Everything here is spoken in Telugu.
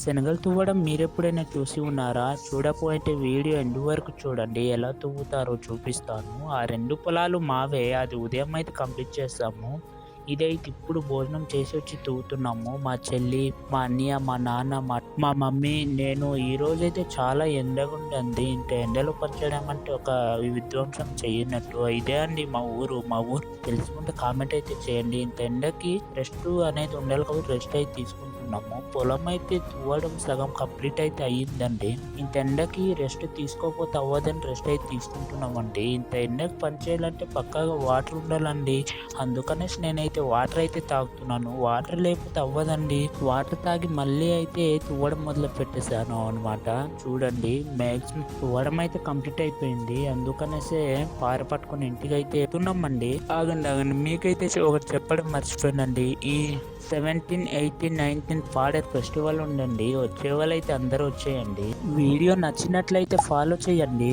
శనగలు తువ్వడం మీరెప్పుడైనా చూసి ఉన్నారా? చూడకపోతే వీడియో ఎండ్ వరకు చూడండి. ఎలా తువ్వుతారో చూపిస్తాను. ఆ 2 పొలాలు మావే. అది ఉదయం అయితే కంప్లీట్ చేస్తాము. ఇదైతే ఇప్పుడు భోజనం చేసి వచ్చి తువ్వుతున్నాము. మా చెల్లి, మా అన్నయ్య, మా నాన్న, మా మమ్మీ, నేను. ఈరోజైతే చాలా ఎండగుందండి. ఇంత ఎండలో పనిచేయడం అంటే ఒక విధ్వంసం చేయనట్టు. ఇదే అండి మా ఊరు. మా ఊరు తెలుసుకుంటే కామెంట్ అయితే చేయండి. ఇంత ఎండకి రెస్ట్ అనేది ఉండాలి కాబట్టి రెస్ట్ అయితే తీసుకుంటున్నాము. పొలం అయితే తువ్వడం సగం కంప్లీట్ అయితే అయ్యిందండి. ఇంత ఎండకి రెస్ట్ తీసుకోకపోతే అవ్వదని రెస్ట్ అయితే తీసుకుంటున్నామండి. ఇంత ఎండకి పని చేయాలంటే పక్కాగా వాటర్ ఉండాలండి. అందుకనేసి నేనైతే వాటర్ అయితే తాగుతున్నాను. వాటర్ లేకపోతే అవ్వదండి. వాటర్ తాగి మళ్ళీ అయితే తువ్వడం మొదలు పెట్టేశాను అనమాట. చూడండి, మ్యాక్సిమం తువ్వడం అయితే కంప్లీట్ అయిపోయింది. అందుకనేసే పార పట్టుకుని ఇంటికి అయితే వెళ్తున్నామండి. ఆగండి, మీకైతే ఒకటి చెప్పడం మర్చిపోయానండి. ఈ 17, 18, 19 పాడేరు ఫెస్టివల్ ఉందండి. వచ్చే వాళ్ళైతే అందరూ వచ్చేయండి. వీడియో నచ్చినట్లయితే ఫాలో చేయండి.